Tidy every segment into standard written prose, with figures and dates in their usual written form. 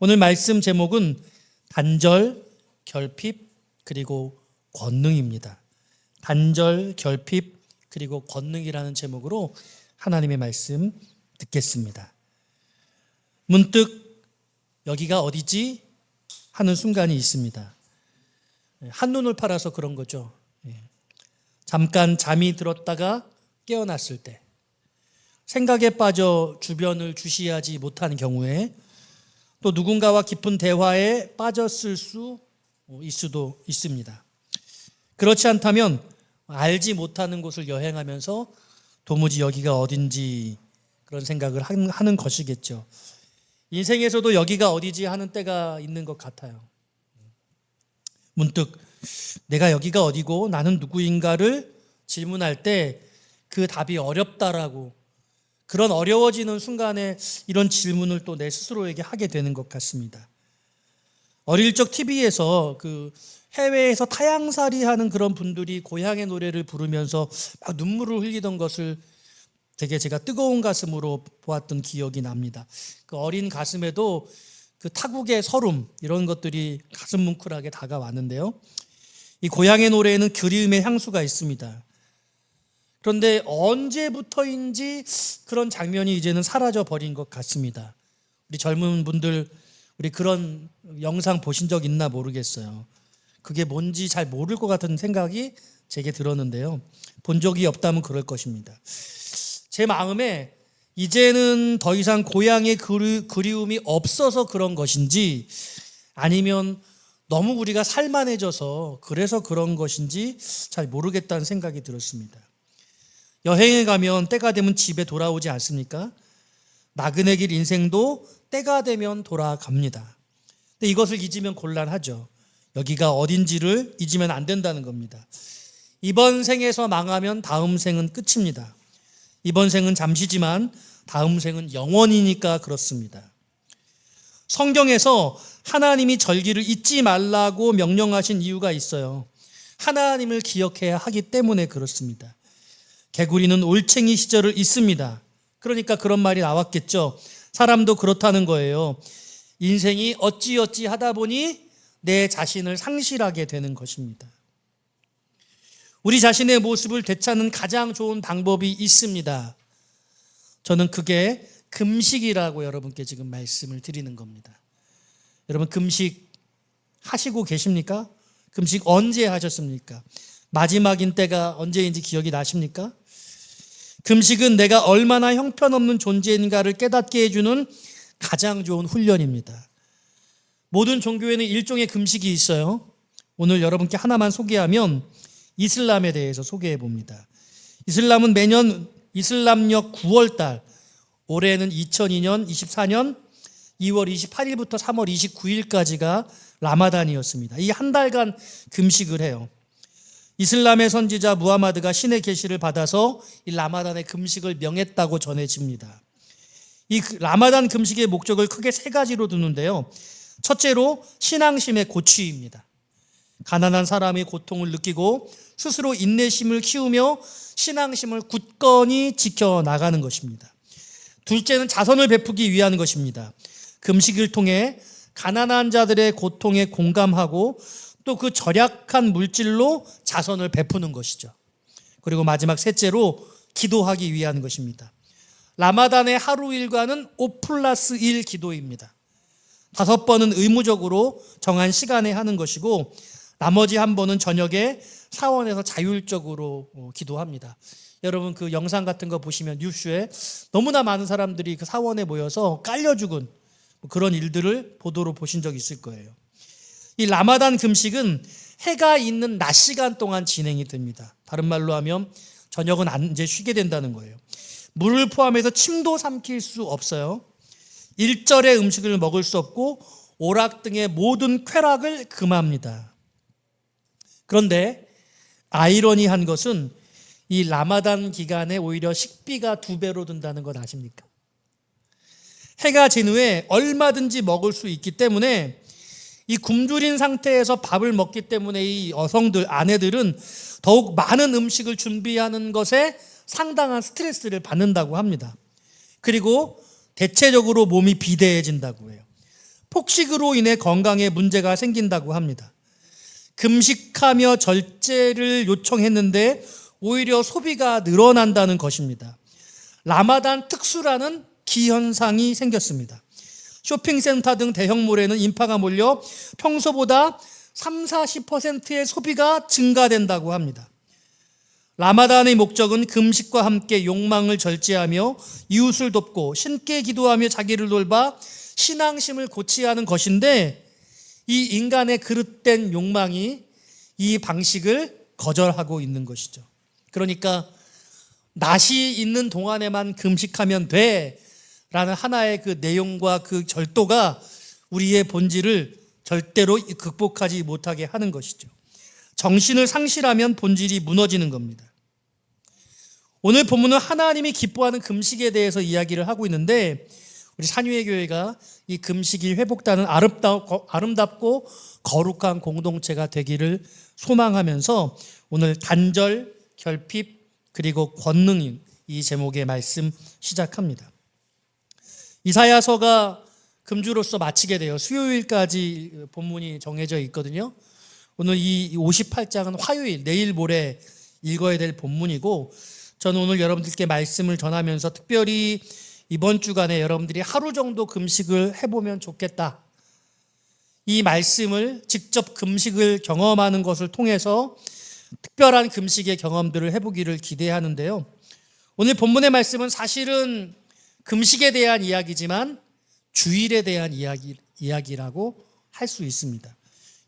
오늘 말씀 제목은 단절, 결핍, 그리고 권능입니다. 단절, 결핍, 그리고 권능이라는 제목으로 하나님의 말씀 듣겠습니다. 문득 여기가 어디지? 하는 순간이 있습니다. 한눈을 팔아서 그런 거죠. 잠깐 잠이 들었다가 깨어났을 때, 생각에 빠져 주변을 주시하지 못한 경우에, 또 누군가와 깊은 대화에 빠졌을 수도 있습니다. 그렇지 않다면 알지 못하는 곳을 여행하면서 도무지 여기가 어딘지 그런 생각을 하는 것이겠죠. 인생에서도 여기가 어디지 하는 때가 있는 것 같아요. 문득 내가 여기가 어디고 나는 누구인가를 질문할 때 그 답이 어렵다라고, 그런 어려워지는 순간에 이런 질문을 또 내 스스로에게 하게 되는 것 같습니다. 어릴 적 TV에서 해외에서 타향살이 하는 그런 분들이 고향의 노래를 부르면서 막 눈물을 흘리던 것을 되게 제가 뜨거운 가슴으로 보았던 기억이 납니다. 그 어린 가슴에도 그 타국의 서름, 이런 것들이 가슴 뭉클하게 다가왔는데요. 이 고향의 노래에는 그리움의 향수가 있습니다. 그런데 언제부터인지 그런 장면이 이제는 사라져 버린 것 같습니다. 우리 젊은 분들, 우리 그런 영상 보신 적 있나 모르겠어요. 그게 뭔지 잘 모를 것 같은 생각이 제게 들었는데요. 본 적이 없다면 그럴 것입니다. 제 마음에 이제는 더 이상 고향의 그리움이 없어서 그런 것인지, 아니면 너무 우리가 살만해져서 그래서 그런 것인지 잘 모르겠다는 생각이 들었습니다. 여행에 가면 때가 되면 집에 돌아오지 않습니까? 나그네 길 인생도 때가 되면 돌아갑니다. 근데 이것을 잊으면 곤란하죠. 여기가 어딘지를 잊으면 안 된다는 겁니다. 이번 생에서 망하면 다음 생은 끝입니다. 이번 생은 잠시지만 다음 생은 영원이니까 그렇습니다. 성경에서 하나님이 절기를 잊지 말라고 명령하신 이유가 있어요. 하나님을 기억해야 하기 때문에 그렇습니다. 개구리는 올챙이 시절을 잊습니다. 그러니까 그런 말이 나왔겠죠. 사람도 그렇다는 거예요. 인생이 어찌어찌 하다 보니 내 자신을 상실하게 되는 것입니다. 우리 자신의 모습을 되찾는 가장 좋은 방법이 있습니다. 저는 그게 금식이라고 여러분께 지금 말씀을 드리는 겁니다. 여러분, 금식 하시고 계십니까? 금식 언제 하셨습니까? 마지막인 때가 언제인지 기억이 나십니까? 금식은 내가 얼마나 형편없는 존재인가를 깨닫게 해주는 가장 좋은 훈련입니다. 모든 종교에는 일종의 금식이 있어요. 오늘 여러분께 하나만 소개하면 이슬람에 대해서 소개해 봅니다. 이슬람은 매년 이슬람력 9월달, 올해는 2002년, 24년 2월 28일부터 3월 29일까지가 라마단이었습니다. 이 한 달간 금식을 해요. 이슬람의 선지자 무하마드가 신의 계시를 받아서 이 라마단의 금식을 명했다고 전해집니다. 이 라마단 금식의 목적을 크게 세 가지로 두는데요. 첫째로 신앙심의 고취입니다. 가난한 사람의 고통을 느끼고 스스로 인내심을 키우며 신앙심을 굳건히 지켜나가는 것입니다. 둘째는 자선을 베푸기 위한 것입니다. 금식을 통해 가난한 자들의 고통에 공감하고 또 그 절약한 물질로 자선을 베푸는 것이죠. 그리고 마지막 셋째로 기도하기 위한 것입니다. 라마단의 하루 일과는 5+1 기도입니다. 5번은 의무적으로 정한 시간에 하는 것이고, 나머지 한 번은 저녁에 사원에서 자율적으로 기도합니다. 여러분, 그 영상 같은 거 보시면 뉴스에 너무나 많은 사람들이 그 사원에 모여서 깔려 죽은 그런 일들을 보도로 보신 적 있을 거예요. 이 라마단 금식은 해가 있는 낮 시간 동안 진행이 됩니다. 다른 말로 하면 저녁은 이제 쉬게 된다는 거예요. 물을 포함해서 침도 삼킬 수 없어요. 일절의 음식을 먹을 수 없고 오락 등의 모든 쾌락을 금합니다. 그런데 아이러니한 것은 이 라마단 기간에 오히려 식비가 2배로 든다는 것 아십니까? 해가 진 후에 얼마든지 먹을 수 있기 때문에, 이 굶주린 상태에서 밥을 먹기 때문에 이 여성들, 아내들은 더욱 많은 음식을 준비하는 것에 상당한 스트레스를 받는다고 합니다. 그리고 대체적으로 몸이 비대해진다고 해요. 폭식으로 인해 건강에 문제가 생긴다고 합니다. 금식하며 절제를 요청했는데 오히려 소비가 늘어난다는 것입니다. 라마단 특수라는 기현상이 생겼습니다. 쇼핑센터 등 대형몰에는 인파가 몰려 평소보다 30-40%의 소비가 증가된다고 합니다. 라마단의 목적은 금식과 함께 욕망을 절제하며 이웃을 돕고 신께 기도하며 자기를 돌봐 신앙심을 고취하는 것인데, 이 인간의 그릇된 욕망이 이 방식을 거절하고 있는 것이죠. 그러니까 낫이 있는 동안에만 금식하면 돼 라는 하나의 그 내용과 그 절도가 우리의 본질을 절대로 극복하지 못하게 하는 것이죠. 정신을 상실하면 본질이 무너지는 겁니다. 오늘 본문은 하나님이 기뻐하는 금식에 대해서 이야기를 하고 있는데, 우리 산유의 교회가 이 금식이 회복되는 아름답고 거룩한 공동체가 되기를 소망하면서 오늘 단절, 결핍, 그리고 권능인 이 제목의 말씀 시작합니다. 이사야서가 금주로서 마치게 돼요. 수요일까지 본문이 정해져 있거든요. 오늘 이 58장은 화요일, 내일 모레 읽어야 될 본문이고, 저는 오늘 여러분들께 말씀을 전하면서 특별히 이번 주간에 여러분들이 하루 정도 금식을 해보면 좋겠다. 이 말씀을 직접 금식을 경험하는 것을 통해서 특별한 금식의 경험들을 해보기를 기대하는데요. 오늘 본문의 말씀은 사실은 금식에 대한 이야기지만 주일에 대한 이야기라고 할 수 있습니다.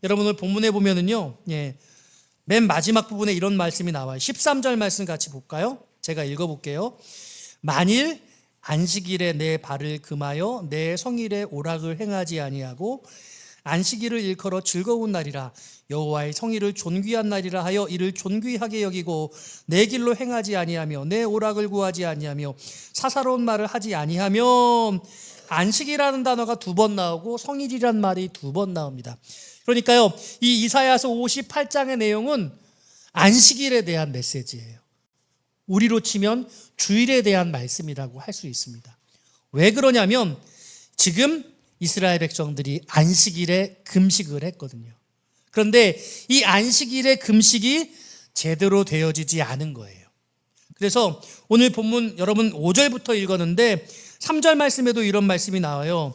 여러분 오늘 본문에 보면은요, 맨 마지막 부분에 이런 말씀이 나와요. 13절 말씀 같이 볼까요? 제가 읽어볼게요. 만일 안식일에 내 발을 금하여 내 성일에 오락을 행하지 아니하고 안식일을 일컬어 즐거운 날이라 여호와의 성일을 존귀한 날이라 하여 이를 존귀하게 여기고 내 길로 행하지 아니하며 내 오락을 구하지 아니하며 사사로운 말을 하지 아니하며, 안식이라는 단어가 2번 나오고 성일이란 말이 2번 나옵니다. 그러니까요, 이 이사야서 58장의 내용은 안식일에 대한 메시지예요. 우리로 치면 주일에 대한 말씀이라고 할 수 있습니다. 왜 그러냐면 지금 이스라엘 백성들이 안식일에 금식을 했거든요. 그런데 이 안식일의 금식이 제대로 되어지지 않은 거예요. 그래서 오늘 본문 여러분 5절부터 읽었는데 3절 말씀에도 이런 말씀이 나와요.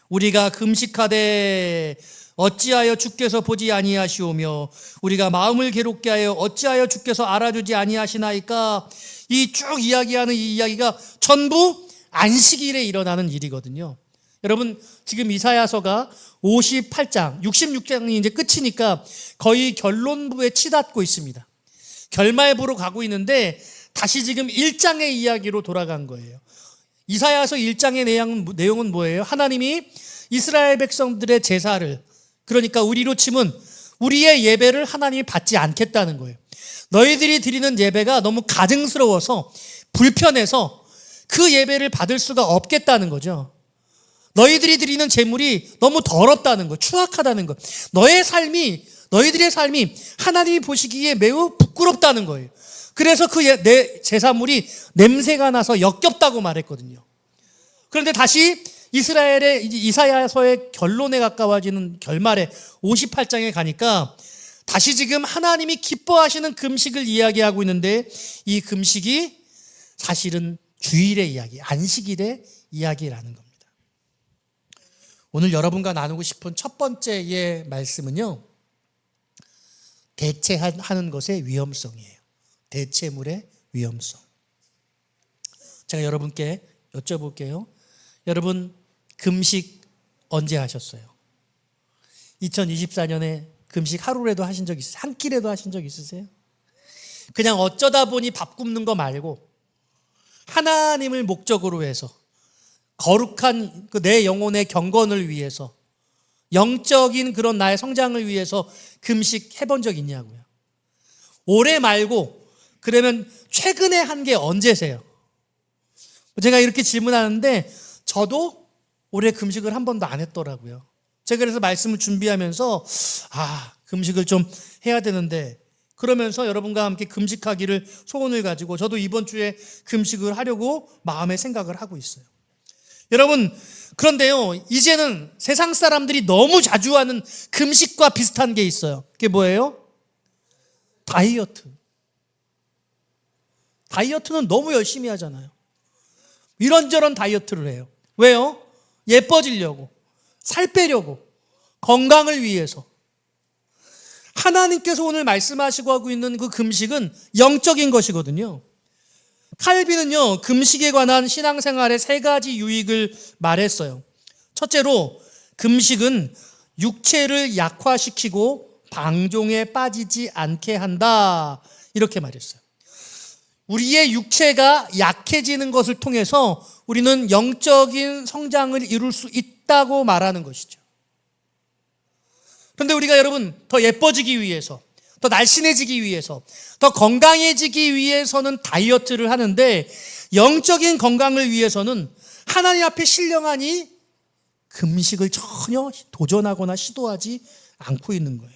우리가 금식하되 어찌하여 주께서 보지 아니하시오며 우리가 마음을 괴롭게 하여 어찌하여 주께서 알아주지 아니하시나이까. 이 쭉 이야기하는 이 이야기가 전부 안식일에 일어나는 일이거든요. 여러분 지금 이사야서가 58장, 66장이 이제 끝이니까 거의 결론부에 치닫고 있습니다. 결말부로 가고 있는데 다시 지금 1장의 이야기로 돌아간 거예요. 이사야서 1장의 내용은 뭐예요? 하나님이 이스라엘 백성들의 제사를, 그러니까 우리로 치면 우리의 예배를 하나님이 받지 않겠다는 거예요. 너희들이 드리는 예배가 너무 가증스러워서 불편해서 그 예배를 받을 수가 없겠다는 거죠. 너희들이 드리는 제물이 너무 더럽다는 거, 추악하다는 거, 너희들의 삶이 하나님이 보시기에 매우 부끄럽다는 거예요. 그래서 내 제사물이 냄새가 나서 역겹다고 말했거든요. 그런데 다시 이스라엘의 이사야서의 결론에 가까워지는 결말에 58장에 가니까 다시 지금 하나님이 기뻐하시는 금식을 이야기하고 있는데, 이 금식이 사실은 주일의 이야기, 안식일의 이야기라는 겁니다. 오늘 여러분과 나누고 싶은 첫 번째의 말씀은요, 대체하는 것의 위험성이에요. 대체물의 위험성. 제가 여러분께 여쭤볼게요. 여러분 금식 언제 하셨어요? 2024년에 금식 하루라도 하신 적 있으세요? 한 끼라도 하신 적 있으세요? 그냥 어쩌다 보니 밥 굶는 거 말고 하나님을 목적으로 해서 거룩한 내 영혼의 경건을 위해서, 영적인 그런 나의 성장을 위해서 금식 해본 적 있냐고요. 올해 말고 그러면 최근에 한 게 언제세요? 제가 이렇게 질문하는데 저도 올해 금식을 한 번도 안 했더라고요. 제가 그래서 말씀을 준비하면서 금식을 좀 해야 되는데, 그러면서 여러분과 함께 금식하기를 소원을 가지고 저도 이번 주에 금식을 하려고 마음에 생각을 하고 있어요. 여러분, 그런데요, 이제는 세상 사람들이 너무 자주 하는 금식과 비슷한 게 있어요. 그게 뭐예요? 다이어트. 다이어트는 너무 열심히 하잖아요. 이런저런 다이어트를 해요. 왜요? 예뻐지려고, 살 빼려고, 건강을 위해서. 하나님께서 오늘 말씀하시고 하고 있는 그 금식은 영적인 것이거든요. 칼빈은요, 금식에 관한 신앙생활의 3가지 유익을 말했어요. 첫째로, 금식은 육체를 약화시키고 방종에 빠지지 않게 한다. 이렇게 말했어요. 우리의 육체가 약해지는 것을 통해서 우리는 영적인 성장을 이룰 수 있다고 말하는 것이죠. 그런데 우리가 여러분, 더 예뻐지기 위해서, 더 날씬해지기 위해서, 더 건강해지기 위해서는 다이어트를 하는데, 영적인 건강을 위해서는 하나님 앞에 신령하니 금식을 전혀 도전하거나 시도하지 않고 있는 거예요.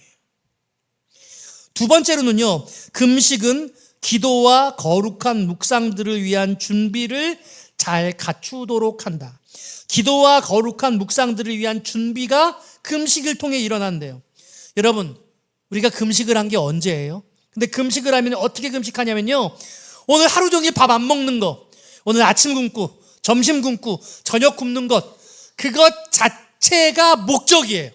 두 번째로는요, 금식은 기도와 거룩한 묵상들을 위한 준비를 잘 갖추도록 한다. 기도와 거룩한 묵상들을 위한 준비가 금식을 통해 일어난대요. 여러분, 우리가 금식을 한 게 언제예요? 근데 금식을 하면 어떻게 금식하냐면요, 오늘 하루 종일 밥 안 먹는 거, 오늘 아침 굶고 점심 굶고 저녁 굶는 것, 그것 자체가 목적이에요.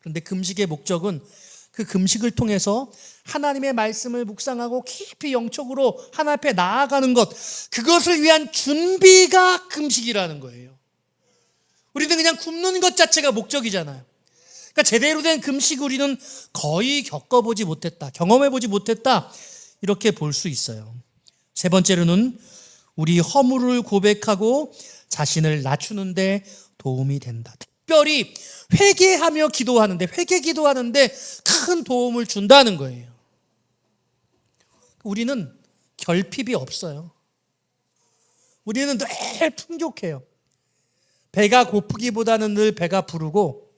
그런데 금식의 목적은 그 금식을 통해서 하나님의 말씀을 묵상하고 깊이 영적으로 하나님 앞에 나아가는 것, 그것을 위한 준비가 금식이라는 거예요. 우리는 그냥 굶는 것 자체가 목적이잖아요. 그러니까 제대로 된 금식 우리는 거의 겪어보지 못했다, 경험해보지 못했다, 이렇게 볼 수 있어요. 세 번째로는 우리 허물을 고백하고 자신을 낮추는 데 도움이 된다. 특별히 회개하며 기도하는데, 회개 기도하는데 큰 도움을 준다는 거예요. 우리는 결핍이 없어요. 우리는 늘 풍족해요. 배가 고프기보다는 늘 배가 부르고,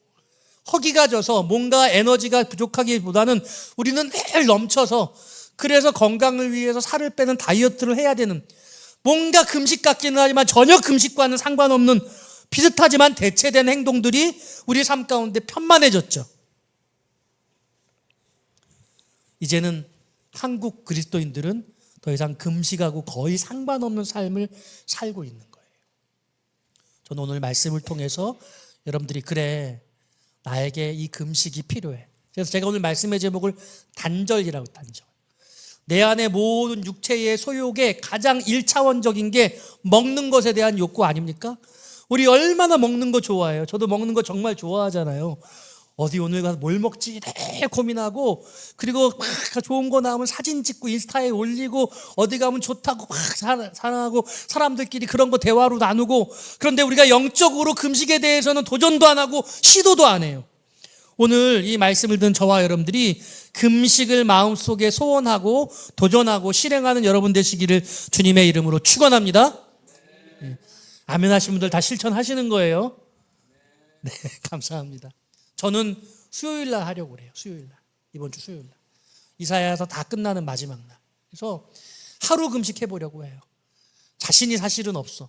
허기가 져서 뭔가 에너지가 부족하기보다는 우리는 늘 넘쳐서, 그래서 건강을 위해서 살을 빼는 다이어트를 해야 되는, 뭔가 금식 같기는 하지만 전혀 금식과는 상관없는 비슷하지만 대체된 행동들이 우리 삶 가운데 편만해졌죠. 이제는 한국 그리스도인들은 더 이상 금식하고 거의 상관없는 삶을 살고 있는 거예요. 저는 오늘 말씀을 통해서 여러분들이, 그래, 나에게 이 금식이 필요해. 그래서 제가 오늘 말씀의 제목을 단절이라고, 단절. 내 안에 모든 육체의 소욕의 가장 1차원적인 게 먹는 것에 대한 욕구 아닙니까? 우리 얼마나 먹는 거 좋아해요. 저도 먹는 거 정말 좋아하잖아요. 어디 오늘 가서 뭘 먹지 내 고민하고, 그리고 막 좋은 거 나오면 사진 찍고 인스타에 올리고, 어디 가면 좋다고 막 자랑하고, 사람들끼리 그런 거 대화로 나누고. 그런데 우리가 영적으로 금식에 대해서는 도전도 안 하고 시도도 안 해요. 오늘 이 말씀을 듣는 저와 여러분들이 금식을 마음속에 소원하고 도전하고 실행하는 여러분 되시기를 주님의 이름으로 축원합니다. 아멘 하신 분들 다 실천하시는 거예요? 네, 감사합니다. 저는 수요일 날 하려고 그래요. 수요일 날. 이번 주 수요일 날. 이사야에서 다 끝나는 마지막 날. 그래서 하루 금식해 보려고 해요. 자신이 사실은 없어.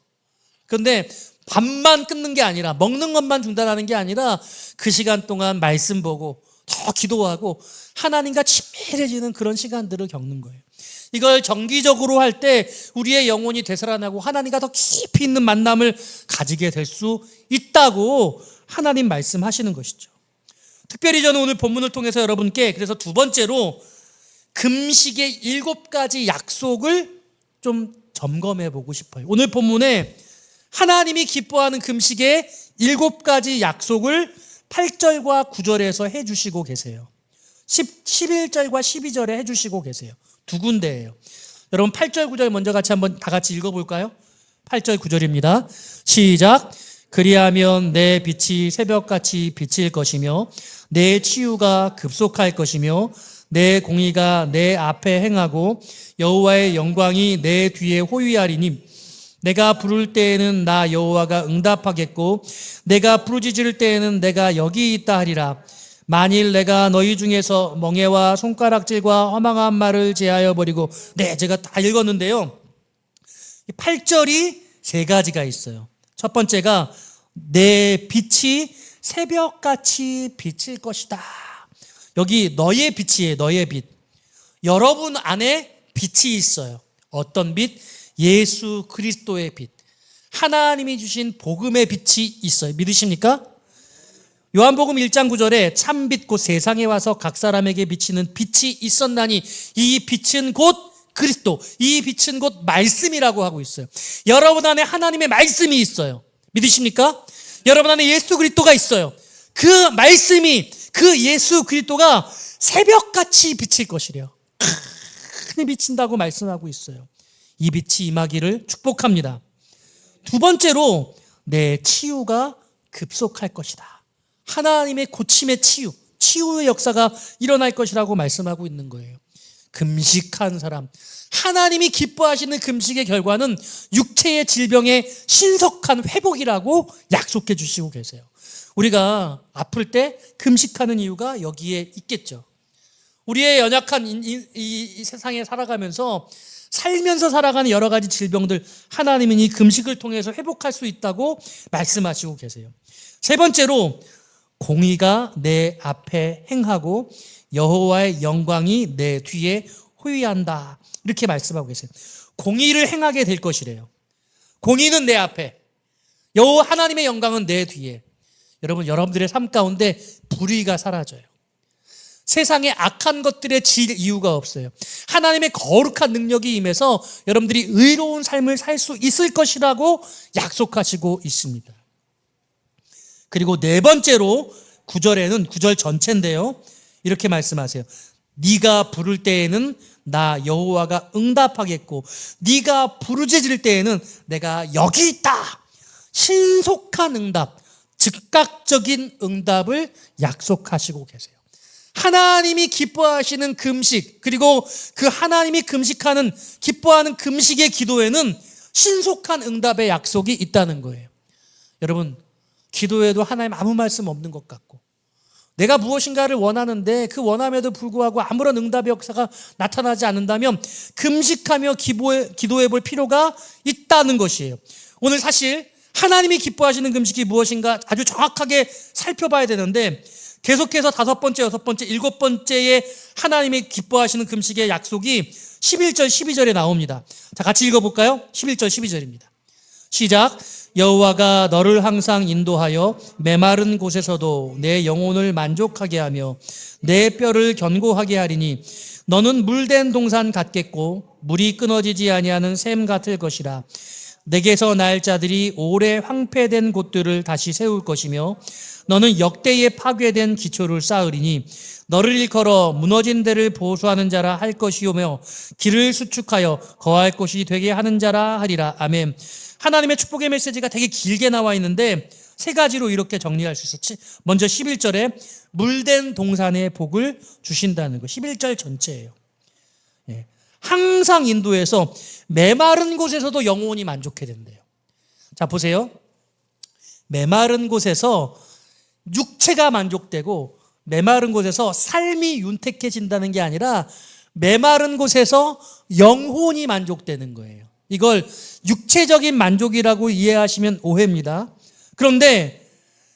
그런데 밥만 끊는 게 아니라, 먹는 것만 중단하는 게 아니라, 그 시간 동안 말씀 보고 더 기도하고 하나님과 친밀해지는 그런 시간들을 겪는 거예요. 이걸 정기적으로 할 때 우리의 영혼이 되살아나고 하나님과 더 깊이 있는 만남을 가지게 될 수 있다고 하나님 말씀하시는 것이죠. 특별히 저는 오늘 본문을 통해서 여러분께, 그래서 두 번째로 금식의 7가지 약속을 좀 점검해 보고 싶어요. 오늘 본문에 하나님이 기뻐하는 금식의 7가지 약속을 8절과 9절에서 해주시고 계세요. 11절과 12절에 해주시고 계세요. 두 군데예요. 여러분 8절 9절 먼저 한번 다 같이 읽어볼까요? 8절 9절입니다. 시작. 그리하면 내 빛이 새벽같이 비칠 것이며 내 치유가 급속할 것이며 내 공의가 내 앞에 행하고 여호와의 영광이 내 뒤에 호위하리니 내가 부를 때에는 나 여호와가 응답하겠고 내가 부르짖을 때에는 내가 여기 있다 하리라. 만일 내가 너희 중에서 멍에와 손가락질과 허망한 말을 제하여 버리고, 네, 제가 다 읽었는데요. 8절이 세 가지가 있어요. 첫 번째가 내 빛이 새벽같이 비칠 것이다. 여기 너의 빛이에요. 너의 빛. 여러분 안에 빛이 있어요. 어떤 빛? 예수 그리스도의 빛. 하나님이 주신 복음의 빛이 있어요. 믿으십니까? 요한복음 1장 9절에 참빛 곧 세상에 와서 각 사람에게 비치는 빛이 있었나니 이 빛은 곧 그리스도, 이 빛은 곧 말씀이라고 하고 있어요. 여러분 안에 하나님의 말씀이 있어요. 믿으십니까? 여러분 안에 예수 그리스도가 있어요. 그 말씀이, 그 예수 그리스도가 새벽같이 비칠 것이래요. 큰 비친다고 말씀하고 있어요. 이 빛이 임하기를 축복합니다. 두 번째로 내 치유가 급속할 것이다. 하나님의 고침의 치유의 역사가 일어날 것이라고 말씀하고 있는 거예요. 금식한 사람, 하나님이 기뻐하시는 금식의 결과는 육체의 질병의 신속한 회복이라고 약속해 주시고 계세요. 우리가 아플 때 금식하는 이유가 여기에 있겠죠. 우리의 연약한 이 세상에 살아가면서 살아가는 여러 가지 질병들, 하나님은 이 금식을 통해서 회복할 수 있다고 말씀하시고 계세요. 세 번째로 공의가 내 앞에 행하고 여호와의 영광이 내 뒤에 호위한다. 이렇게 말씀하고 계세요. 공의를 행하게 될 것이래요. 공의는 내 앞에, 여호와 하나님의 영광은 내 뒤에. 여러분들의 삶 가운데 불의가 사라져요. 세상에 악한 것들에 질 이유가 없어요. 하나님의 거룩한 능력이 임해서 여러분들이 의로운 삶을 살 수 있을 것이라고 약속하시고 있습니다. 그리고 네 번째로 9절에는 9절 전체인데요. 이렇게 말씀하세요. 네가 부를 때에는 나 여호와가 응답하겠고 네가 부르짖을 때에는 내가 여기 있다. 신속한 응답, 즉각적인 응답을 약속하시고 계세요. 하나님이 기뻐하시는 금식, 그리고 그 하나님이 기뻐하는 금식의 기도에는 신속한 응답의 약속이 있다는 거예요. 여러분, 기도에도 하나님 아무 말씀 없는 것 같고 내가 무엇인가를 원하는데 그 원함에도 불구하고 아무런 응답의 역사가 나타나지 않는다면 금식하며 기도해 볼 필요가 있다는 것이에요. 오늘 사실 하나님이 기뻐하시는 금식이 무엇인가 아주 정확하게 살펴봐야 되는데 계속해서 5번째, 6번째, 7번째의 하나님이 기뻐하시는 금식의 약속이 11절, 12절에 나옵니다. 자, 같이 읽어볼까요? 11절, 12절입니다. 시작. 여호와가 너를 항상 인도하여 메마른 곳에서도 내 영혼을 만족하게 하며 내 뼈를 견고하게 하리니 너는 물된 동산 같겠고 물이 끊어지지 아니하는 샘 같을 것이라. 내게서 날 자들이 오래 황폐된 곳들을 다시 세울 것이며 너는 역대에 파괴된 기초를 쌓으리니 너를 일컬어 무너진 데를 보수하는 자라 할 것이오며 길을 수축하여 거할 곳이 되게 하는 자라 하리라. 아멘. 하나님의 축복의 메시지가 되게 길게 나와 있는데 세 가지로 이렇게 정리할 수 있었지. 먼저 11절에 물된 동산의 복을 주신다는 거. 11절 전체예요. 예. 항상 인도해서 메마른 곳에서도 영혼이 만족해야 된대요. 자, 보세요. 메마른 곳에서 육체가 만족되고 메마른 곳에서 삶이 윤택해진다는 게 아니라 메마른 곳에서 영혼이 만족되는 거예요. 이걸 육체적인 만족이라고 이해하시면 오해입니다. 그런데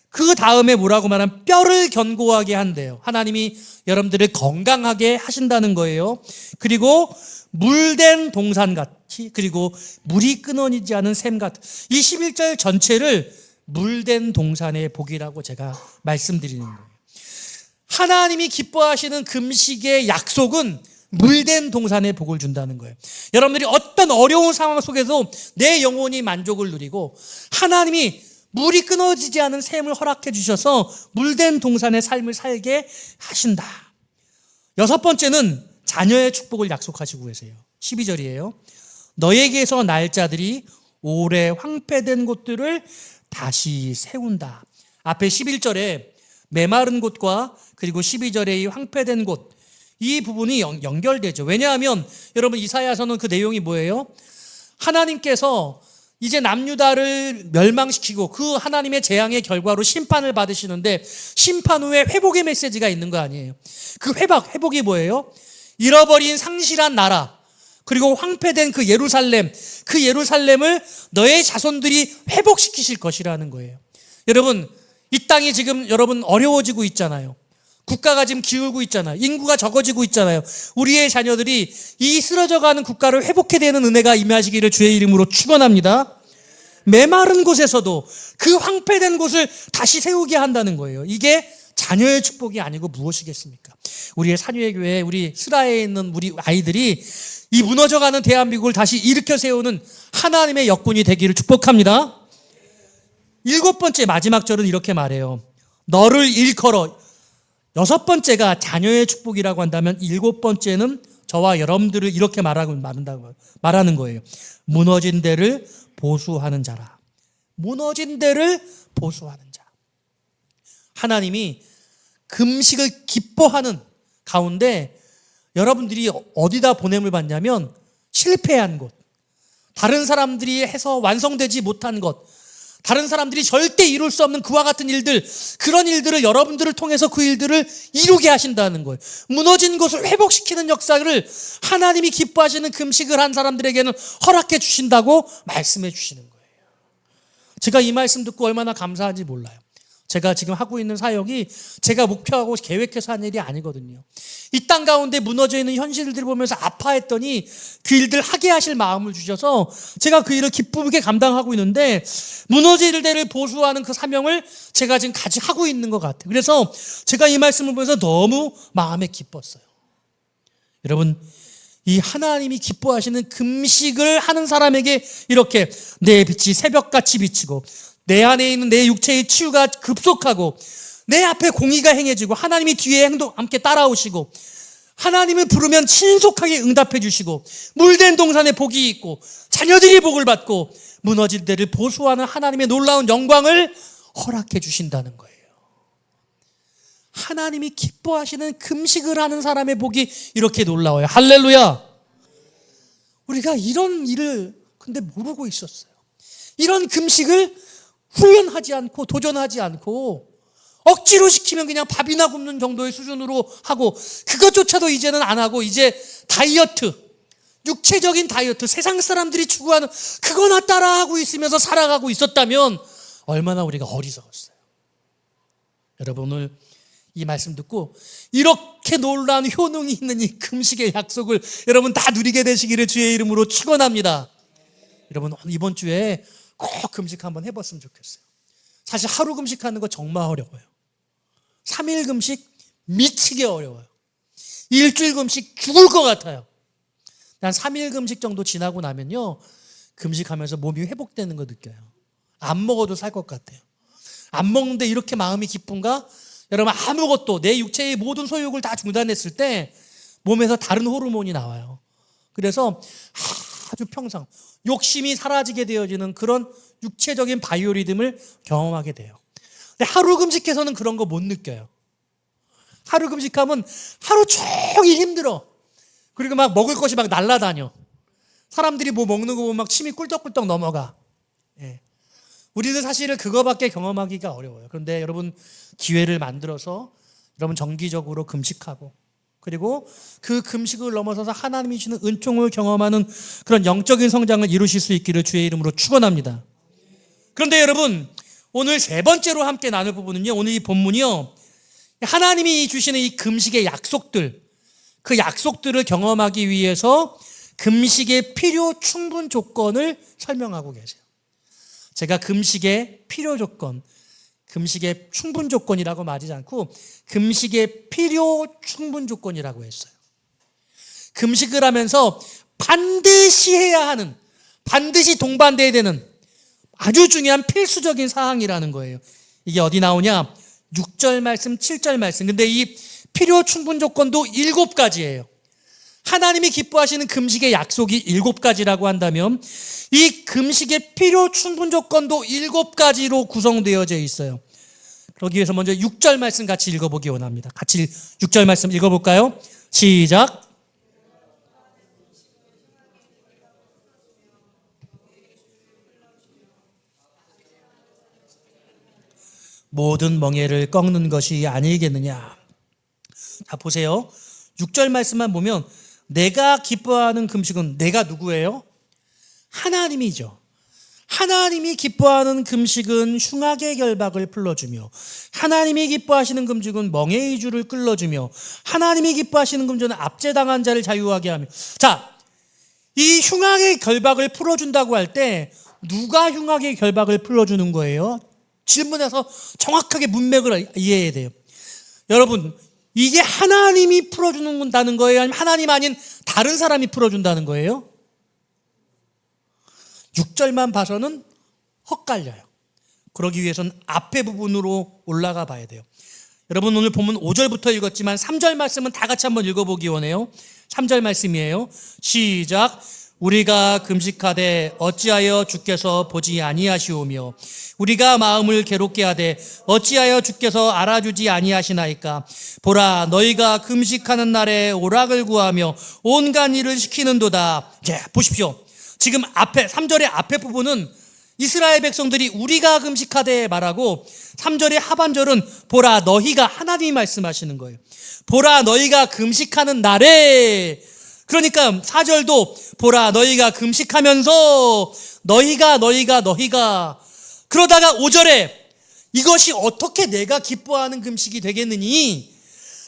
그 다음에 뭐라고 말하면 뼈를 견고하게 한대요. 하나님이 여러분들을 건강하게 하신다는 거예요. 그리고 물된 동산같이, 그리고 물이 끊어지지 않은 샘같이, 이 11절 전체를 물된 동산의 복이라고 제가 말씀드리는 거예요. 하나님이 기뻐하시는 금식의 약속은 물된 동산의 복을 준다는 거예요. 여러분들이 어떤 어려운 상황 속에서 내 영혼이 만족을 누리고 하나님이 물이 끊어지지 않은 샘을 허락해 주셔서 물된 동산의 삶을 살게 하신다. 6번째는 자녀의 축복을 약속하시고 계세요. 12절이에요. 너에게서 날 자들이 오래 황폐된 곳들을 다시 세운다. 앞에 11절에 메마른 곳과 그리고 12절에 이 황폐된 곳, 이 부분이 연결되죠. 왜냐하면 여러분 이사야서는 그 내용이 뭐예요? 하나님께서 이제 남유다를 멸망시키고 그 하나님의 재앙의 결과로 심판을 받으시는데 심판 후에 회복의 메시지가 있는 거 아니에요. 그 회복이 뭐예요? 잃어버린 상실한 나라, 그리고 황폐된 그 예루살렘을 너의 자손들이 회복시키실 것이라는 거예요. 여러분, 이 땅이 지금 여러분 어려워지고 있잖아요. 국가가 지금 기울고 있잖아요. 인구가 적어지고 있잖아요. 우리의 자녀들이 이 쓰러져가는 국가를 회복해내는 은혜가 임하시기를 주의 이름으로 축원합니다. 메마른 곳에서도 그 황폐된 곳을 다시 세우게 한다는 거예요. 이게 자녀의 축복이 아니고 무엇이겠습니까? 우리의 산유의 교회, 우리 스라에 있는 우리 아이들이 이 무너져가는 대한민국을 다시 일으켜 세우는 하나님의 역군이 되기를 축복합니다. 7번째 마지막 절은 이렇게 말해요. 너를 일컬어. 6번째가 자녀의 축복이라고 한다면 7번째는 저와 여러분들을 이렇게 말하는 거예요. 무너진 데를 보수하는 자라. 무너진 데를 보수하는 자. 하나님이 금식을 기뻐하는 가운데 여러분들이 어디다 보냄을 받냐면 실패한 곳, 다른 사람들이 해서 완성되지 못한 것, 다른 사람들이 절대 이룰 수 없는 그와 같은 일들, 그런 일들을 여러분들을 통해서 그 일들을 이루게 하신다는 거예요. 무너진 곳을 회복시키는 역사를 하나님이 기뻐하시는 금식을 한 사람들에게는 허락해 주신다고 말씀해 주시는 거예요. 제가 이 말씀 듣고 얼마나 감사한지 몰라요. 제가 지금 하고 있는 사역이 제가 목표하고 계획해서 한 일이 아니거든요. 이 땅 가운데 무너져 있는 현실들을 보면서 아파했더니 그 일들 하게 하실 마음을 주셔서 제가 그 일을 기쁘게 감당하고 있는데 무너질 데를 보수하는 그 사명을 제가 지금 하고 있는 것 같아요. 그래서 제가 이 말씀을 보면서 너무 마음에 기뻤어요. 여러분, 이 하나님이 기뻐하시는 금식을 하는 사람에게 이렇게 내 빛이 새벽같이 비치고 내 안에 있는 내 육체의 치유가 급속하고 내 앞에 공의가 행해지고 하나님이 뒤에 함께 따라오시고 하나님을 부르면 신속하게 응답해 주시고 물된 동산에 복이 있고 자녀들이 복을 받고 무너질 때를 보수하는 하나님의 놀라운 영광을 허락해 주신다는 거예요. 하나님이 기뻐하시는 금식을 하는 사람의 복이 이렇게 놀라워요. 할렐루야. 우리가 이런 일을 근데 모르고 있었어요. 이런 금식을 훈련하지 않고 도전하지 않고 억지로 시키면 그냥 밥이나 굶는 정도의 수준으로 하고 그것조차도 이제는 안 하고 이제 다이어트, 육체적인 다이어트, 세상 사람들이 추구하는 그거나 따라하고 있으면서 살아가고 있었다면 얼마나 우리가 어리석었어요. 여러분, 오늘 이 말씀 듣고 이렇게 놀라운 효능이 있는 이 금식의 약속을 여러분 다 누리게 되시기를 주의 이름으로 축원합니다. 여러분, 이번 주에 꼭 금식 한번 해봤으면 좋겠어요. 사실 하루 금식하는 거 정말 어려워요. 3일 금식 미치게 어려워요. 일주일 금식 죽을 것 같아요. 한 3일 금식 정도 지나고 나면요, 금식하면서 몸이 회복되는 거 느껴요. 안 먹어도 살 것 같아요. 안 먹는데 이렇게 마음이 기쁜가? 여러분, 아무것도 내 육체의 모든 소욕을 다 중단했을 때 몸에서 다른 호르몬이 나와요. 그래서 아주 평상 욕심이 사라지게 되어지는 그런 육체적인 바이오리듬을 경험하게 돼요. 근데 하루 금식해서는 그런 거 못 느껴요. 하루 금식하면 하루 종일 힘들어. 그리고 막 먹을 것이 막 날아다녀. 사람들이 뭐 먹는 거 보면 막 침이 꿀떡꿀떡 넘어가. 예. 우리는 사실은 그거밖에 경험하기가 어려워요. 그런데 여러분, 기회를 만들어서 여러분 정기적으로 금식하고 그리고 그 금식을 넘어서서 하나님이 주시는 은총을 경험하는 그런 영적인 성장을 이루실 수 있기를 주의 이름으로 축원합니다. 그런데 여러분, 오늘 세 번째로 함께 나눌 부분은요, 오늘 이 본문이요, 하나님이 주시는 이 금식의 약속들, 그 약속들을 경험하기 위해서 금식의 필요 충분 조건을 설명하고 계세요. 제가 금식의 필요 조건, 금식의 충분 조건이라고 말하지 않고 금식의 필요 충분 조건이라고 했어요. 금식을 하면서 반드시 해야 하는, 반드시 동반돼야 되는 아주 중요한 필수적인 사항이라는 거예요. 이게 어디 나오냐? 6절 말씀, 7절 말씀. 근데 이 필요 충분 조건도 7가지예요. 하나님이 기뻐하시는 금식의 약속이 7가지라고 한다면 이 금식의 필요 충분 조건도 7가지로 구성되어져 있어요. 그러기 위해서 먼저 6절 말씀 같이 읽어보기 원합니다. 같이 6절 말씀 읽어볼까요? 시작. 모든 멍에를 꺾는 것이 아니겠느냐. 자, 보세요. 6절 말씀만 보면 내가 기뻐하는 금식은 내가 누구예요? 하나님이죠. 하나님이 기뻐하는 금식은 흉악의 결박을 풀어주며, 하나님이 기뻐하시는 금식은 멍에의 줄을 끌어주며, 하나님이 기뻐하시는 금식은 압제당한 자를 자유하게 하며. 자, 이 흉악의 결박을 풀어준다고 할 때 누가 흉악의 결박을 풀어주는 거예요? 질문에서 정확하게 문맥을 이해해야 돼요. 여러분, 이게 하나님이 풀어준다는 거예요? 아니면 하나님 아닌 다른 사람이 풀어준다는 거예요? 6절만 봐서는 헛갈려요. 그러기 위해서는 앞에 부분으로 올라가 봐야 돼요. 여러분, 오늘 본문 5절부터 읽었지만 3절 말씀은 다 같이 한번 읽어보기 원해요. 3절 말씀이에요. 시작. 우리가 금식하되 어찌하여 주께서 보지 아니하시오며 우리가 마음을 괴롭게 하되 어찌하여 주께서 알아주지 아니하시나이까. 보라, 너희가 금식하는 날에 오락을 구하며 온갖 일을 시키는도다. 자, 보십시오. 지금 앞에 3절의 앞에 부분은 이스라엘 백성들이 우리가 금식하되 말하고, 3절의 하반절은 보라, 너희가, 하나님이 말씀하시는 거예요. 보라, 너희가 금식하는 날에. 그러니까 4절도 보라, 너희가 금식하면서 너희가 그러다가 5절에 이것이 어떻게 내가 기뻐하는 금식이 되겠느니,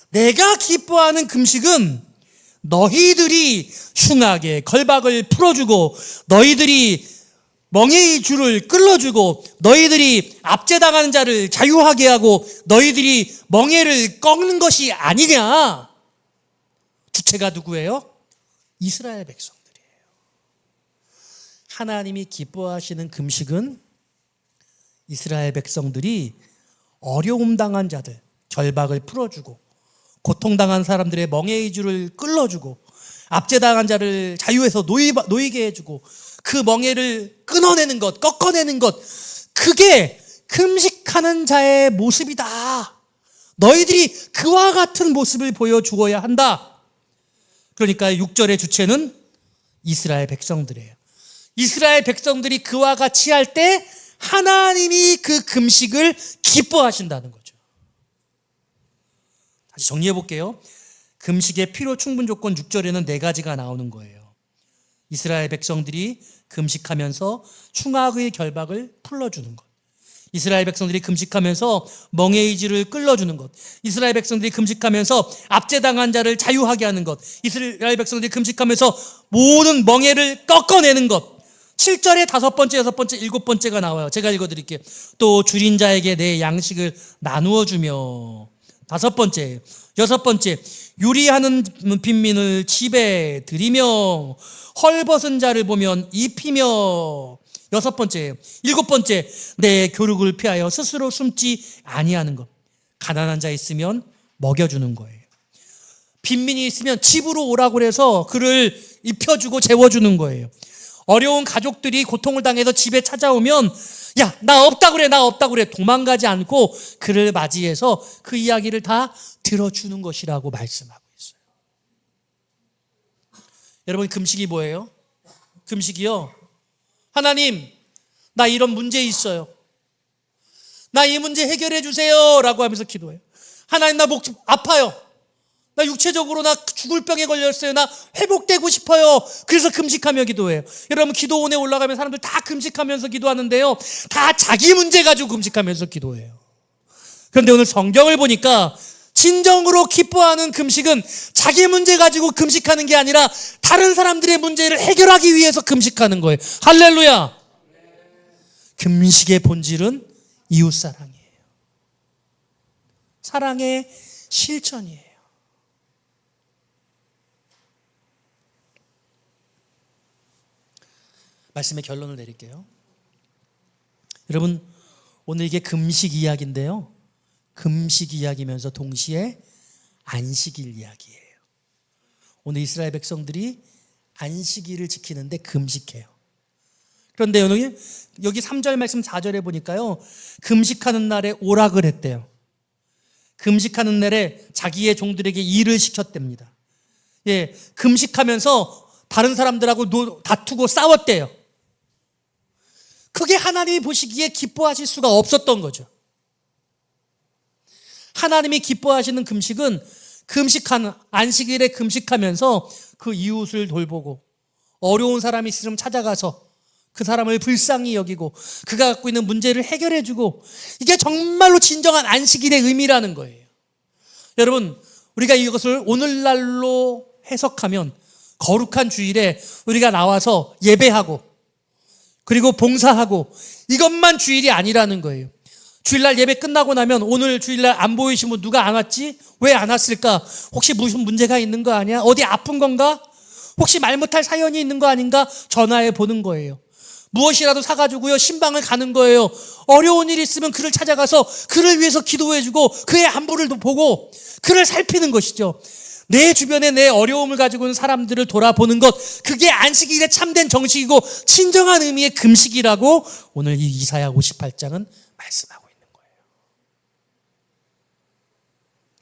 내가 기뻐하는 금식은 너희들이 흉악의 걸박을 풀어주고, 너희들이 멍에의 줄을 끌어주고, 너희들이 압제당하는 자를 자유하게 하고, 너희들이 멍에를 꺾는 것이 아니냐. 주체가 누구예요? 이스라엘 백성들이에요. 하나님이 기뻐하시는 금식은 이스라엘 백성들이 어려움 당한 자들, 결박을 풀어주고, 고통당한 사람들의 멍에의 줄을 끌어주고, 압제당한 자를 자유해서 놓이게 해주고, 그 멍에를 끊어내는 것, 꺾어내는 것, 그게 금식하는 자의 모습이다. 너희들이 그와 같은 모습을 보여주어야 한다. 그러니까 6절의 주체는 이스라엘 백성들이에요. 이스라엘 백성들이 그와 같이 할 때 하나님이 그 금식을 기뻐하신다는 거죠. 다시 정리해 볼게요. 금식의 필요 충분 조건 6절에는 4가지가 나오는 거예요. 이스라엘 백성들이 금식하면서 흉악의 결박을 풀어주는 것, 이스라엘 백성들이 금식하면서 멍에의 질을 끌어주는 것, 이스라엘 백성들이 금식하면서 압제당한 자를 자유하게 하는 것, 이스라엘 백성들이 금식하면서 모든 멍에를 꺾어내는 것. 7절에 5번째, 6번째, 7번째가 나와요. 제가 읽어드릴게요. 또 줄인 자에게 내 양식을 나누어 주며. 5번째, 6번째, 유리하는 빈민을 집에 들이며 헐벗은 자를 보면 입히며. 6번째, 7번째, 내 교육을 피하여 스스로 숨지 아니하는 것. 가난한 자 있으면 먹여주는 거예요. 빈민이 있으면 집으로 오라고 해서 그를 입혀주고 재워주는 거예요. 어려운 가족들이 고통을 당해서 집에 찾아오면 야, 나 없다 그래, 나 없다 그래, 도망가지 않고 그를 맞이해서 그 이야기를 다 들어주는 것이라고 말씀하고 있어요. 여러분, 금식이 뭐예요? 금식이요, 하나님, 나 이런 문제 있어요, 나 이 문제 해결해 주세요 라고 하면서 기도해요. 하나님, 나 목 아파요, 나 육체적으로 나 죽을 병에 걸렸어요, 나 회복되고 싶어요. 그래서 금식하며 기도해요. 여러분, 기도원에 올라가면 사람들 다 금식하면서 기도하는데요, 다 자기 문제 가지고 금식하면서 기도해요. 그런데 오늘 성경을 보니까 진정으로 기뻐하는 금식은 자기 문제 가지고 금식하는 게 아니라 다른 사람들의 문제를 해결하기 위해서 금식하는 거예요. 할렐루야. 금식의 본질은 이웃사랑이에요. 사랑의 실천이에요. 말씀의 결론을 내릴게요. 여러분, 오늘 이게 금식 이야기인데요, 금식 이야기면서 동시에 안식일 이야기예요. 오늘 이스라엘 백성들이 안식일을 지키는데 금식해요. 그런데 여기 3절 말씀 4절에 보니까요, 금식하는 날에 오락을 했대요. 금식하는 날에 자기의 종들에게 일을 시켰답니다. 예, 금식하면서 다른 사람들하고 다투고 싸웠대요. 그게 하나님이 보시기에 기뻐하실 수가 없었던 거죠. 하나님이 기뻐하시는 금식은 금식하는 안식일에 금식하면서 그 이웃을 돌보고 어려운 사람이 있으면 찾아가서 그 사람을 불쌍히 여기고 그가 갖고 있는 문제를 해결해주고, 이게 정말로 진정한 안식일의 의미라는 거예요. 여러분, 우리가 이것을 오늘날로 해석하면 거룩한 주일에 우리가 나와서 예배하고 그리고 봉사하고 이것만 주일이 아니라는 거예요. 주일날 예배 끝나고 나면 오늘 주일날 안 보이신 분 누가 안 왔지? 왜 안 왔을까? 혹시 무슨 문제가 있는 거 아니야? 어디 아픈 건가? 혹시 말 못할 사연이 있는 거 아닌가? 전화해 보는 거예요. 무엇이라도 사가지고요, 신방을 가는 거예요. 어려운 일이 있으면 그를 찾아가서 그를 위해서 기도해주고 그의 안부를 보고 그를 살피는 것이죠. 내 주변에 내 어려움을 가지고 있는 사람들을 돌아보는 것, 그게 안식일의 참된 정식이고 진정한 의미의 금식이라고 오늘 이 이사야 58장은 말씀하고 있는 거예요.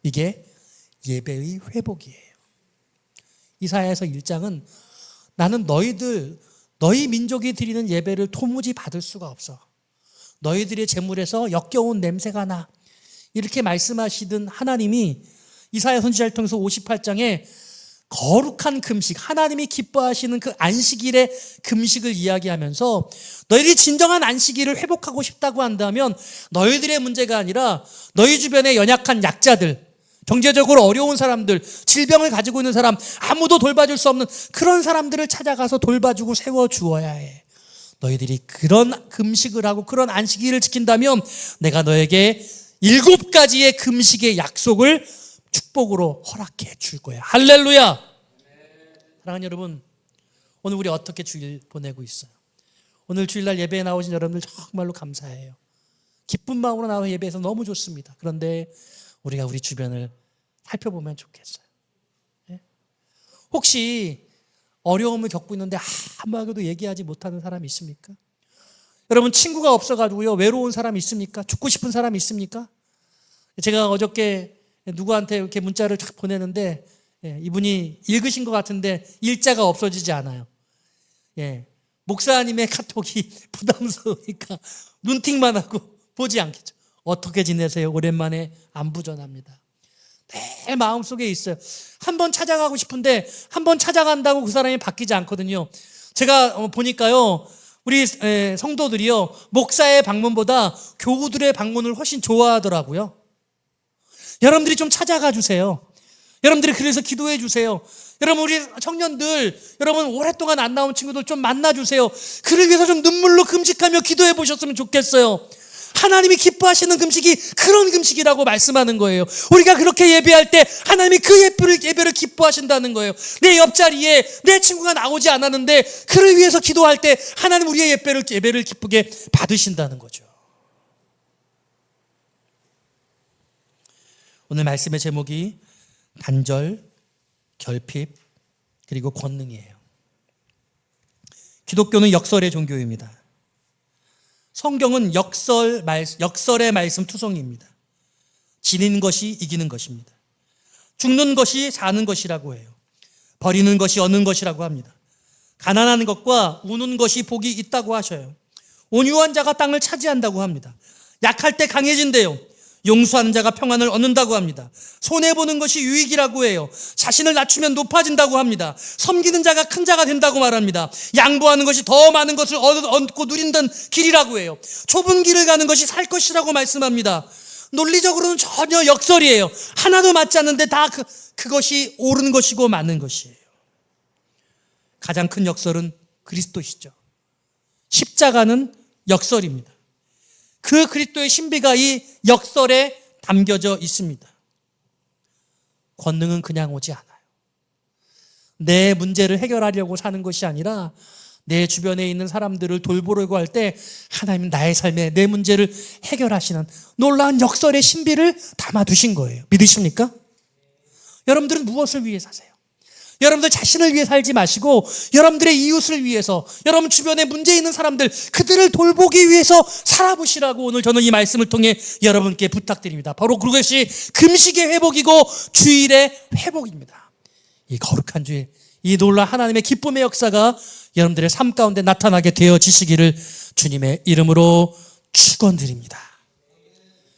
이게 예배의 회복이에요. 이사야에서 1장은 나는 너희 민족이 드리는 예배를 도무지 받을 수가 없어. 너희들의 재물에서 역겨운 냄새가 나. 이렇게 말씀하시던 하나님이 이사야 선지자를 통해서 58장에 거룩한 금식, 하나님이 기뻐하시는 그 안식일의 금식을 이야기하면서 너희들이 진정한 안식일을 회복하고 싶다고 한다면 너희들의 문제가 아니라 너희 주변에 연약한 약자들, 경제적으로 어려운 사람들, 질병을 가지고 있는 사람, 아무도 돌봐줄 수 없는 그런 사람들을 찾아가서 돌봐주고 세워주어야 해. 너희들이 그런 금식을 하고 그런 안식일을 지킨다면 내가 너에게 7가지의 금식의 약속을 축복으로 허락해 줄 거야. 할렐루야. 사랑하는 여러분, 오늘 우리 어떻게 주일 보내고 있어요? 오늘 주일날 예배에 나오신 여러분들 정말로 감사해요. 기쁜 마음으로 나와 예배해서 너무 좋습니다. 그런데 우리가 우리 주변을 살펴보면 좋겠어요. 혹시 어려움을 겪고 있는데 아무하고도 얘기하지 못하는 사람이 있습니까? 여러분, 친구가 없어가지고요 외로운 사람이 있습니까? 죽고 싶은 사람이 있습니까? 제가 어저께 누구한테 이렇게 문자를 쫙 보내는데 이분이 읽으신 것 같은데 일자가 없어지지 않아요. 목사님의 카톡이 부담스러우니까 눈팅만 하고 보지 않겠죠. 어떻게 지내세요? 오랜만에 안부 전합니다. 내 마음속에 있어요. 한번 찾아가고 싶은데 한번 찾아간다고 그 사람이 바뀌지 않거든요. 제가 보니까요 우리 성도들이요 목사의 방문보다 교우들의 방문을 훨씬 좋아하더라고요. 여러분들이 좀 찾아가 주세요. 여러분들이 그래서 기도해 주세요. 여러분, 우리 청년들, 여러분 오랫동안 안 나온 친구들 좀 만나 주세요. 그를 위해서 좀 눈물로 금식하며 기도해 보셨으면 좋겠어요. 하나님이 기뻐하시는 금식이 그런 금식이라고 말씀하는 거예요. 우리가 그렇게 예배할 때 하나님이 그 예배를 기뻐하신다는 거예요. 내 옆자리에 내 친구가 나오지 않았는데 그를 위해서 기도할 때 하나님 우리의 예배를 기쁘게 받으신다는 거죠. 오늘 말씀의 제목이 단절, 결핍, 그리고 권능이에요. 기독교는 역설의 종교입니다. 성경은 역설의 말씀 투성이입니다. 지는 것이 이기는 것입니다. 죽는 것이 사는 것이라고 해요. 버리는 것이 얻는 것이라고 합니다. 가난한 것과 우는 것이 복이 있다고 하셔요. 온유한 자가 땅을 차지한다고 합니다. 약할 때 강해진대요. 용서하는 자가 평안을 얻는다고 합니다. 손해보는 것이 유익이라고 해요. 자신을 낮추면 높아진다고 합니다. 섬기는 자가 큰 자가 된다고 말합니다. 양보하는 것이 더 많은 것을 얻고 누린다는 길이라고 해요. 좁은 길을 가는 것이 살 것이라고 말씀합니다. 논리적으로는 전혀 역설이에요. 하나도 맞지 않는데 다 그것이 옳은 것이고 맞는 것이에요. 가장 큰 역설은 그리스도시죠. 십자가는 역설입니다. 그 그리스도의 신비가 이 역설에 담겨져 있습니다. 권능은 그냥 오지 않아요. 내 문제를 해결하려고 사는 것이 아니라 내 주변에 있는 사람들을 돌보려고 할 때 하나님은 나의 삶에 내 문제를 해결하시는 놀라운 역설의 신비를 담아두신 거예요. 믿으십니까? 여러분들은 무엇을 위해 사세요? 여러분들 자신을 위해 살지 마시고 여러분들의 이웃을 위해서, 여러분 주변에 문제 있는 사람들, 그들을 돌보기 위해서 살아보시라고 오늘 저는 이 말씀을 통해 여러분께 부탁드립니다. 바로 그것이 금식의 회복이고 주일의 회복입니다. 이 거룩한 주일, 이 놀라운 하나님의 기쁨의 역사가 여러분들의 삶 가운데 나타나게 되어지시기를 주님의 이름으로 축원드립니다.